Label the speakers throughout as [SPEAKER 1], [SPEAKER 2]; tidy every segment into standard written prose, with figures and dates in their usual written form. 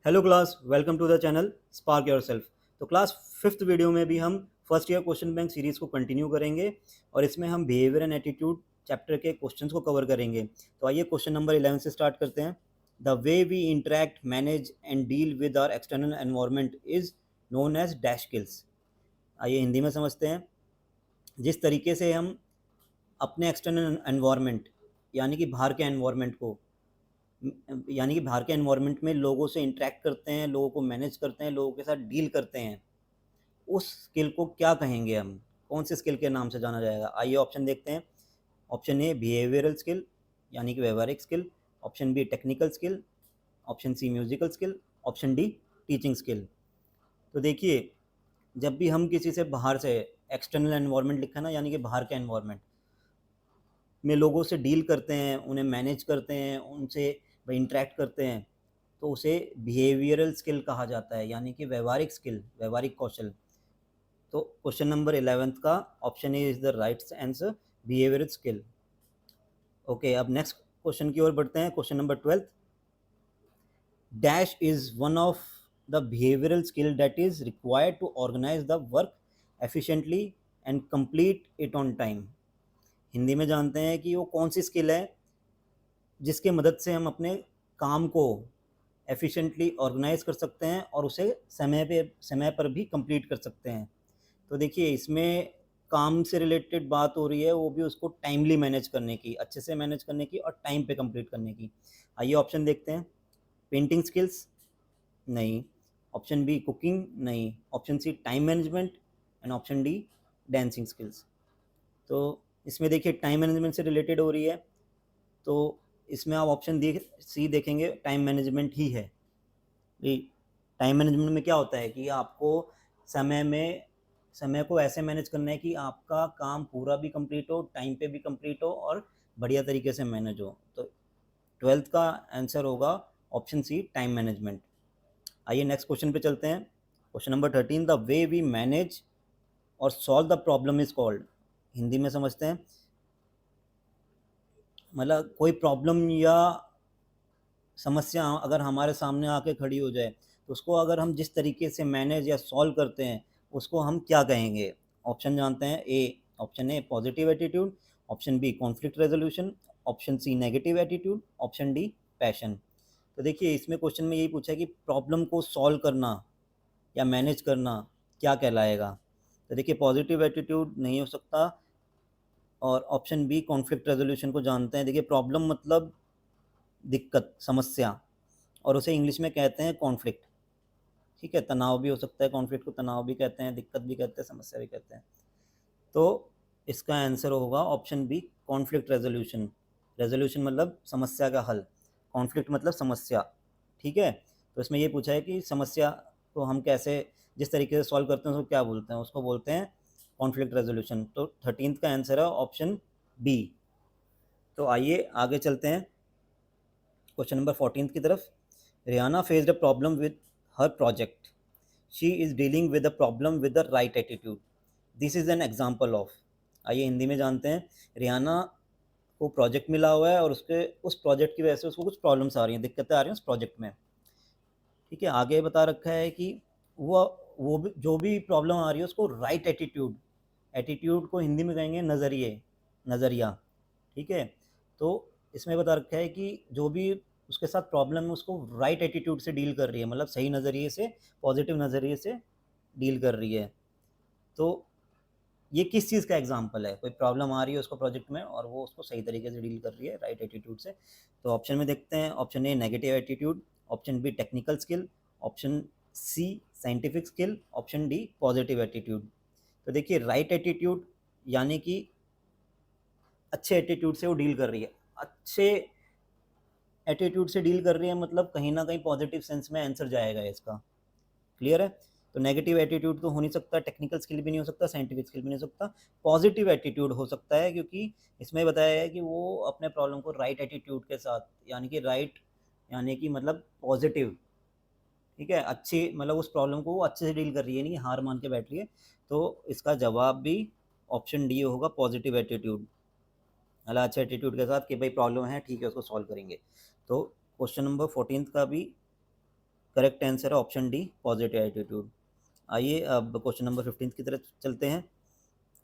[SPEAKER 1] Hello class, welcome to the channel spark yourself. तो class fifth video में भी हम first year question bank series को continue करेंगे और इसमें हम बिहेवियर एंड एटीट्यूड चैप्टर के क्वेश्चंस को कवर करेंगे। तो आइए क्वेश्चन नंबर 11 से स्टार्ट करते हैं। The way we interact, manage and deal with our external environment is known as dash skills. आइए हिंदी में समझते हैं। जिस तरीके से हम अपने एक्सटर्नल एनवायरनमेंट यानी कि बाहर के एनवायरनमेंट को यानी कि बाहर के एनवायरनमेंट में लोगों से इंटरेक्ट करते हैं, लोगों को मैनेज करते हैं, लोगों के साथ डील करते हैं, उस स्किल को क्या कहेंगे हम? कौन से स्किल के नाम से जाना जाएगा? आइए ऑप्शन देखते हैं। ऑप्शन ए बिहेवियरल स्किल यानी कि व्यवहारिक skill, option B technical skill, option C musical skill, option D teaching skill. तो देखिए, जब भी हम किसी से बाहर से एक्सटर्नल एनवायरनमेंट लिखा है ना, यानी कि बाहर के एनवायरनमेंट में लोगों से डील करते हैं, उन्हें मैनेज करते हैं, उनसे इंटरेक्ट करते हैं, तो उसे बिहेवियरल स्किल कहा जाता है, यानी कि व्यवहारिक स्किल, व्यवहारिक कौशल। तो क्वेश्चन नंबर 11th का option A is the right answer, behavioural skill. Okay, अब नेक्स्ट क्वेश्चन की ओर बढ़ते हैं। Question number 12, dash is one of the behavioural skill that is required to organise the work efficiently and complete it on time. Hindi में जानते हैं कि वो कौन सी स्किल है जिसके मदद से हम अपने काम को एफिशिएंटली ऑर्गेनाइज कर सकते हैं और उसे समय पर भी कंप्लीट कर सकते हैं। तो देखिए, इसमें काम से रिलेटेड बात हो रही है, वो भी उसको टाइमली मैनेज करने की, अच्छे से मैनेज करने की और टाइम पे कंप्लीट करने की। आइए ऑप्शन देखते हैं। पेंटिंग स्किल्स, नहीं। ऑप्शन बी कुकिंग, नहीं। Option C time management and option D dancing skills. तो इसमें देखिए टाइम मैनेजमेंट से रिलेटेड हो रही है, तो इसमें आप ऑप्शन सी देखेंगे, टाइम मैनेजमेंट ही है। टाइम मैनेजमेंट में क्या होता है कि आपको समय को ऐसे मैनेज करना है कि आपका काम पूरा भी कंप्लीट हो, टाइम पे भी कंप्लीट हो और बढ़िया तरीके से मैनेज हो। तो 12th का आंसर होगा ऑप्शन सी, टाइम मैनेजमेंट। आइए नेक्स्ट क्वेश्चन पे चलते हैं। Question number 13, the way we manage और solve the problem is called. Hindi में समझते हैं। मतलब कोई प्रॉब्लम या समस्या अगर हमारे सामने आके खड़ी हो जाए, तो उसको अगर हम जिस तरीके से मैनेज या सॉल्व करते हैं, उसको हम क्या कहेंगे? ऑप्शन जानते हैं। Option A positive attitude, option B conflict resolution, option C negative attitude, option D passion. तो देखिए, इसमें क्वेश्चन में यही पूछा है कि प्रॉब्लम को सॉल्व करना या मैनेज करना क्या कहलाएगा। तो देखिए, पॉजिटिव एटीट्यूड नहीं हो सकता, और ऑप्शन बी कॉन्फ्लिक्ट रेजोल्यूशन को जानते हैं। देखिए, प्रॉब्लम मतलब दिक्कत, समस्या, और उसे इंग्लिश में कहते हैं कॉन्फ्लिक्ट। ठीक है, तनाव भी हो सकता है, कॉन्फ्लिक्ट को तनाव भी कहते हैं, दिक्कत भी कहते हैं, समस्या भी कहते हैं। तो इसका आंसर होगा option B, conflict resolution. Resolution मतलब समस्या का हल, कॉन्फ्लिक्ट मतलब समस्या। ठीक है, तो इसमें ये पूछा है कि समस्या को हम कैसे, जिस तरीके से सॉल्व करते हैं उसको क्या बोलते हैं? उसको बोलते हैं कॉन्फ्लिक्ट रेजोल्यूशन। तो 13th का आंसर है ऑप्शन बी। तो आइए आगे चलते हैं क्वेश्चन नंबर 14 की तरफ। Riyana faced a problem with her project, she is dealing with a problem with the right attitude, this is an example of. आइए हिंदी में जानते हैं। रियाना को प्रोजेक्ट मिला हुआ है और उसके उस प्रोजेक्ट की वजह से उसको कुछ प्रॉब्लम्स आ रही हैं, दिक्कतें आ रही हैं उस प्रोजेक्ट में। ठीक है, आगे बता रखा है कि वो भी, जो भी प्रॉब्लम आ रही है उसको राइट एटीट्यूड, एटीट्यूड को हिंदी में कहेंगे नज़रिए, नज़रिया। ठीक है, तो इसमें बता रखा है कि जो भी उसके साथ प्रॉब्लम है उसको राइट एटीट्यूड से डील कर रही है, मतलब सही नज़रिए से, पॉजिटिव नज़रिए से डील कर रही है। तो ये किस चीज़ का एग्जाम्पल है? कोई प्रॉब्लम आ रही है उसको प्रोजेक्ट में और वो उसको सही तरीके से डील कर रही है राइट एटीट्यूड से। तो ऑप्शन में देखते हैं। Option A negative attitude, option B technical skill, option C scientific skill, option D positive attitude. तो देखिए, राइट एटीट्यूड यानी कि अच्छे एटीट्यूड से वो डील कर रही है, अच्छे एटीट्यूड से डील कर रही है, मतलब कहीं ना कहीं पॉजिटिव सेंस में आंसर जाएगा इसका। क्लियर है? तो नेगेटिव एटीट्यूड तो हो नहीं सकता, टेक्निकल स्किल भी नहीं हो सकता, साइंटिफिक स्किल भी नहीं हो सकता। पॉजिटिव एटीट्यूड हो सकता है, क्योंकि इसमें बताया है कि वो अपने प्रॉब्लम को राइट एटीट्यूड के साथ, यानी कि राइट यानी कि मतलब पॉजिटिव, ठीक है, अच्छी, मतलब उस प्रॉब्लम को वो अच्छे से डील कर रही है, नहीं हार मान के बैठ रही है। तो इसका जवाब भी ऑप्शन डी होगा, पॉजिटिव एटीट्यूड, मतलब अच्छे एटीट्यूड के साथ कि भाई प्रॉब्लम है, ठीक है, उसको सॉल्व करेंगे। तो क्वेश्चन नंबर 14 का भी करेक्ट आंसर है ऑप्शन डी, पॉजिटिव एटीट्यूड। आइए अब क्वेश्चन नंबर 15 की तरफ चलते हैं।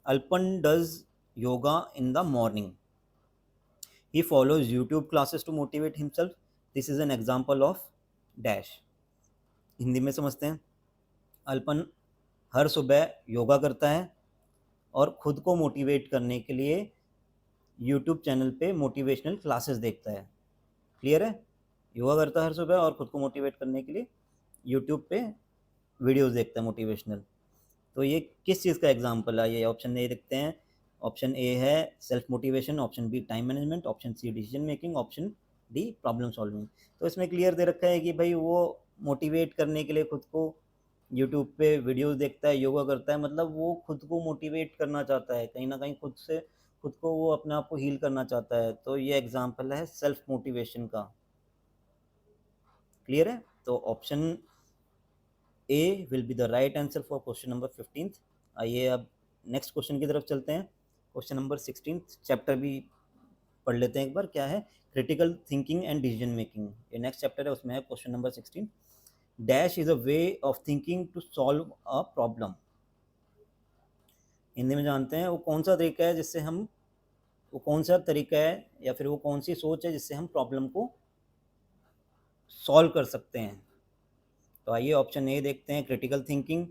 [SPEAKER 1] Alapan does yoga in the morning, he follows YouTube classes to motivate himself, this is an example of dash। Hindi में समझते हैं। अल्पन हर सुबह योगा करता है और खुद को मोटिवेट करने के लिए YouTube चैनल पे मोटिवेशनल क्लासेस देखता है। क्लियर है? योगा करता है हर सुबह और खुद को मोटिवेट करने के लिए YouTube पे वीडियोस देखता है मोटिवेशनल। तो ये किस चीज़ का एग्जाम्पल है? ये ऑप्शन ए देखते हैं। ऑप्शन ए है self motivation, option B time management, option C decision making, option D problem solving. तो इसमें क्लियर दे रखा है कि भाई वो मोटिवेट करने के लिए खुद को यूट्यूब पे वीडियोस देखता है, योगा करता है, मतलब वो खुद को मोटिवेट करना चाहता है, कहीं ना कहीं खुद को वो अपने आप को हील करना चाहता है। तो ये एग्जाम्पल है सेल्फ मोटिवेशन का। क्लियर है? तो option A will be the right answer for question number 15। आइए अब नेक्स्ट क्वेश्चन की तरफ चलते हैं। क्वेश्चन नंबर 16 चैप्टर भी पढ़ लेते हैं एक बार, क्या है? Critical thinking and decision making, ये नेक्स्ट चैप्टर है, उसमें है question number 16। Dash is a way of thinking to solve a problem. Hindi में जानते हैं वो कौन सा तरीका है जिससे हम, वो कौन सा तरीका है या फिर वो कौन सी सोच है जिससे हम प्रॉब्लम को सॉल्व कर सकते हैं। तो आइए ऑप्शन ए देखते हैं, क्रिटिकल थिंकिंग,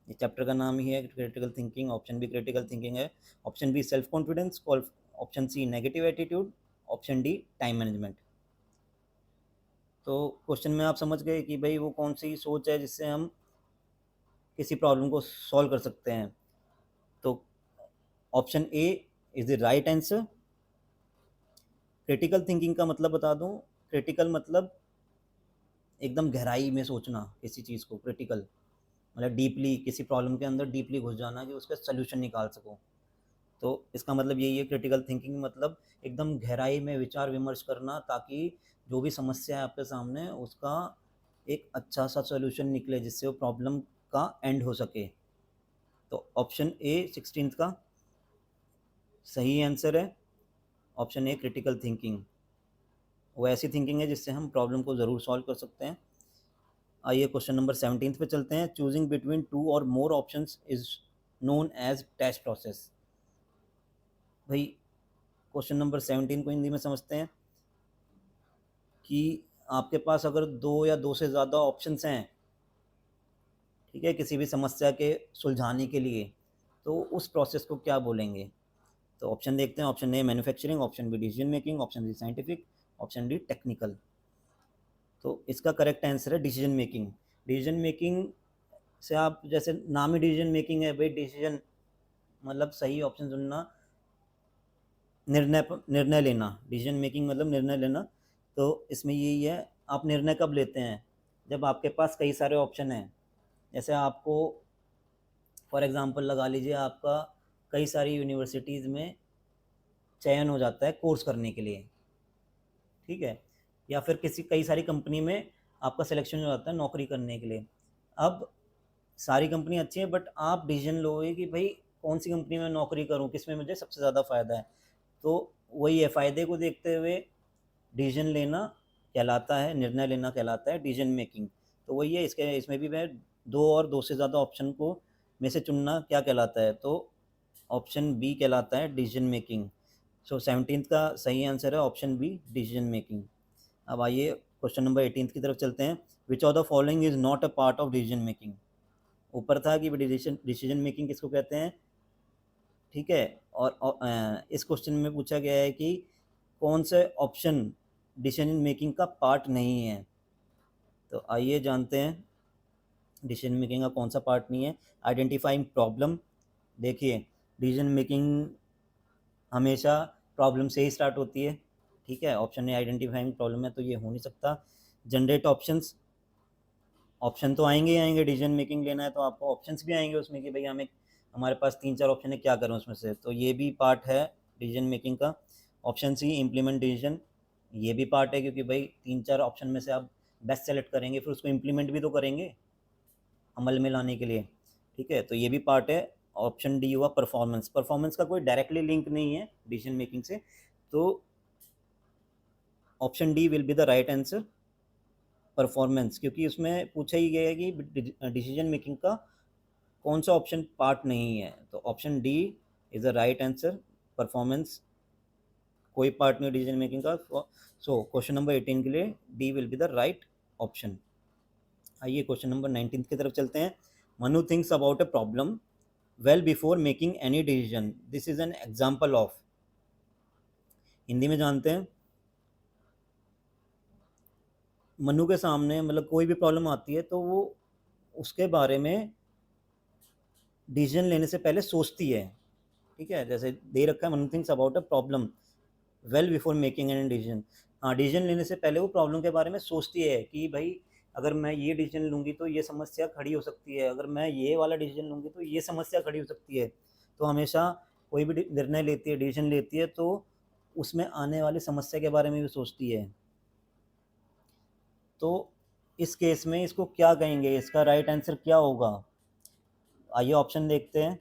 [SPEAKER 1] ये चैप्टर का नाम ही है critical thinking. Option B critical thinking है, option B self confidence, option C negative attitude, option D time management. तो क्वेश्चन में आप समझ गए कि भाई वो कौन सी सोच है जिससे हम किसी प्रॉब्लम को सॉल्व कर सकते हैं। तो option A is the right answer. Critical thinking का मतलब बता दूं, क्रिटिकल मतलब एकदम गहराई में सोचना किसी चीज़ को, क्रिटिकल मतलब डीपली किसी प्रॉब्लम के अंदर डीपली घुस जाना कि उसका सलूशन निकाल सको। तो इसका मतलब यही है, क्रिटिकल थिंकिंग मतलब एकदम गहराई में विचार विमर्श करना ताकि जो भी समस्या है आपके सामने उसका एक अच्छा सा सलूशन निकले जिससे वो प्रॉब्लम का एंड हो सके। तो ऑप्शन ए 16 का सही आंसर है। ऑप्शन ए क्रिटिकल थिंकिंग वो ऐसी थिंकिंग है जिससे हम प्रॉब्लम को ज़रूर सॉल्व कर सकते हैं। आइए क्वेश्चन नंबर 17 पे चलते हैं। Choosing between two or more options is known as test process. भाई क्वेश्चन नंबर 17 को हिंदी में समझते हैं कि आपके पास अगर दो या दो से ज़्यादा ऑप्शंस हैं, ठीक है, किसी भी समस्या के सुलझाने के लिए, तो उस प्रोसेस को क्या बोलेंगे? तो ऑप्शन देखते हैं। Option A manufacturing, option B decision making, option C scientific, option D technical. तो इसका करेक्ट आंसर है डिसीजन मेकिंग। डिसीजन मेकिंग से आप, जैसे नाम ही डिसीजन मेकिंग है भाई, डिसीजन मतलब सही ऑप्शन चुनना, निर्णय लेना, डिसीजन मेकिंग मतलब निर्णय लेना। तो इसमें यही है, आप निर्णय कब लेते हैं? जब आपके पास कई सारे ऑप्शन हैं। जैसे आपको फॉर एग्जांपल लगा लीजिए, आपका कई सारी यूनिवर्सिटीज़ में चयन हो जाता है कोर्स करने के लिए, ठीक है, या फिर कई सारी कंपनी में आपका सिलेक्शन हो जाता है नौकरी करने के लिए। अब सारी कंपनी अच्छी है बट आप डिसीजन लोगे कि भाई कौन सी कंपनी में नौकरी करूं, किस में मुझे सबसे ज़्यादा फ़ायदा है। तो वही है, फ़ायदे को देखते हुए डिसीजन लेना कहलाता है, निर्णय लेना कहलाता है डिसीजन मेकिंग। तो वही है, इसके इसमें भी मैं दो और दो से ज़्यादा ऑप्शन को में से चुनना क्या कहलाता है? तो ऑप्शन बी कहलाता है डिसीजन मेकिंग। सो 17 का सही आंसर है ऑप्शन बी डिसीजन मेकिंग। अब आइए क्वेश्चन नंबर 18 की तरफ चलते हैं। Which of the following is not a part of decision making. ऊपर था कि डिसीजन मेकिंग किसको कहते हैं, ठीक है, और इस क्वेश्चन में पूछा गया है कि कौन से ऑप्शन डिसीजन मेकिंग का पार्ट नहीं है। तो आइए जानते हैं डिसीजन मेकिंग का कौन सा पार्ट नहीं है। आइडेंटिफाइंग प्रॉब्लम, देखिए डिसीजन मेकिंग हमेशा प्रॉब्लम से ही स्टार्ट होती है, ठीक है। ऑप्शन ए आइडेंटिफाइंग प्रॉब्लम है तो ये हो नहीं सकता। जनरेट ऑप्शंस, ऑप्शन तो आएंगे ही आएंगे, डिसीजन मेकिंग लेना है तो आपको ऑप्शंस भी आएंगे उसमें कि भाई हमें, हमारे पास 3-4 ऑप्शन है, क्या करें उसमें से, तो ये भी पार्ट है डिसीजन मेकिंग का। ऑप्शन सी इम्प्लीमेंट डिसीजन, ये भी पार्ट है क्योंकि भाई 3-4 ऑप्शन में से आप बेस्ट सेलेक्ट करेंगे फिर उसको इम्प्लीमेंट भी तो करेंगे अमल में लाने के लिए, ठीक है, तो ये भी पार्ट है। ऑप्शन डी हुआ परफॉर्मेंस, परफॉर्मेंस का कोई डायरेक्टली लिंक नहीं है डिसीजन मेकिंग से, तो option D will be the right answer. Performance, क्योंकि उसमें पूछा ही गया है कि डिसीजन मेकिंग का कौन सा ऑप्शन पार्ट नहीं है, तो option D is the right answer. Performance कोई पार्ट नहीं डिसीजन मेकिंग का। सो क्वेश्चन नंबर 18 के लिए D will be the right option. आइए क्वेश्चन नंबर 19 की तरफ चलते हैं। Manu thinks about a problem well before making any decision, this is an example of. Hindi में जानते हैं, मनु के सामने मतलब कोई भी प्रॉब्लम आती है तो वो उसके बारे में डिसीजन लेने से पहले सोचती है। ठीक है, जैसे दे रखा है Manu thinks about a problem well before making an decision. हाँ, डिसीजन लेने से पहले वो प्रॉब्लम के बारे में सोचती है कि भाई अगर मैं ये डिसीजन लूँगी तो ये समस्या खड़ी हो सकती है, अगर मैं ये वाला डिसीजन लूँगी तो ये समस्या खड़ी हो सकती है। तो हमेशा कोई भी निर्णय लेती है, डिसीजन लेती है, तो उसमें आने वाली समस्या के बारे में भी सोचती है। तो इस केस में इसको क्या कहेंगे, इसका राइट आंसर क्या होगा? आइए ऑप्शन देखते हैं।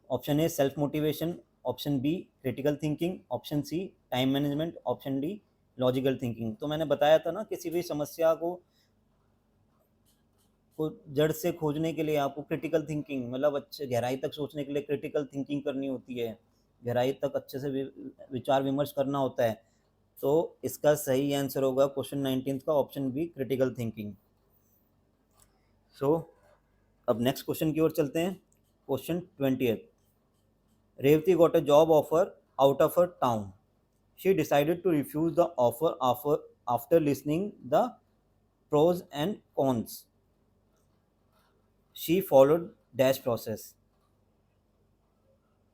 [SPEAKER 1] Option A self motivation, option B critical thinking, option C time management, option D logical thinking. तो मैंने बताया था ना, किसी भी समस्या को जड़ से खोजने के लिए आपको क्रिटिकल थिंकिंग मतलब अच्छे गहराई तक सोचने के लिए क्रिटिकल थिंकिंग करनी होती है, गहराई तक अच्छे से विचार विमर्श करना होता है। तो इसका सही आंसर होगा क्वेश्चन 19 का option B critical thinking. So अब नेक्स्ट क्वेश्चन की ओर चलते हैं। Question 20। Revathi got a job offer out of her town, she decided to refuse the offer after listening the pros and cons, she followed dash process.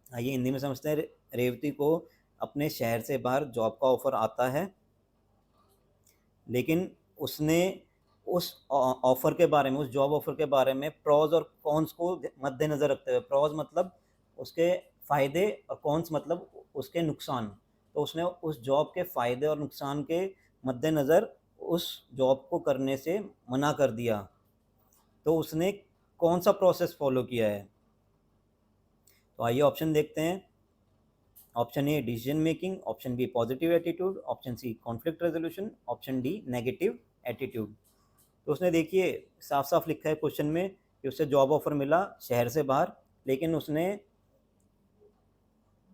[SPEAKER 1] आइए हिंदी में समझते हैं। रेवती को अपने शहर से बाहर जॉब का ऑफर आता है, लेकिन उसने उस ऑफर के बारे में, उस जॉब ऑफर के बारे में प्रोज और कॉन्स को मद्देनज़र रखते हुए, प्रोज मतलब उसके फ़ायदे और कॉन्स मतलब उसके नुकसान, तो उसने उस जॉब के फ़ायदे और नुकसान के मद्देनज़र उस जॉब को करने से मना कर दिया। तो उसने कौन सा प्रोसेस फॉलो किया है? तो आइए ऑप्शन देखते हैं। Option A decision making, option B positive attitude, option C conflict resolution, option D negative attitude. तो उसने देखिए साफ साफ लिखा है क्वेश्चन में कि उसे जॉब ऑफर मिला शहर से बाहर, लेकिन उसने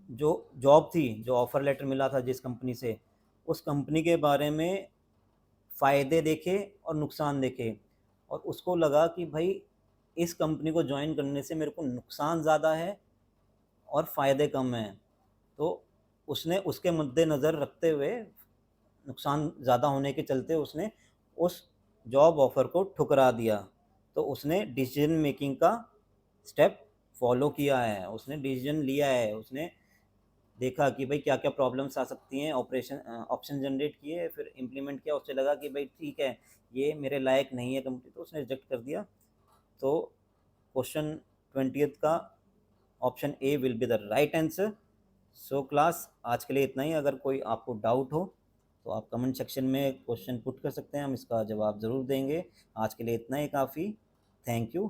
[SPEAKER 1] जो जॉब थी, जो ऑफर लेटर मिला था जिस कंपनी से, उस कंपनी के बारे में फ़ायदे देखे और नुकसान देखे, और उसको लगा कि भाई इस कंपनी को ज्वाइन करने से मेरे को नुकसान ज़्यादा है और फ़ायदे कम हैं। तो उसने उसके मद्देनज़र रखते हुए, नुकसान ज़्यादा होने के चलते उसने उस जॉब ऑफ़र को ठुकरा दिया। तो उसने डिसीजन मेकिंग का स्टेप फॉलो किया है, उसने डिसीजन लिया है, उसने देखा कि भाई क्या क्या प्रॉब्लम्स आ सकती हैं, ऑप्शन जनरेट किए, फिर इम्प्लीमेंट किया, उससे लगा कि भाई ठीक है ये मेरे लायक नहीं है कंपनी, तो उसने रिजेक्ट कर दिया। तो क्वेश्चन 20 का option A will be the right answer. So class आज के लिए इतना ही। अगर कोई आपको डाउट हो तो आप कमेंट सेक्शन में क्वेश्चन पुट कर सकते हैं, हम इसका जवाब ज़रूर देंगे। आज के लिए इतना ही काफ़ी। Thank you.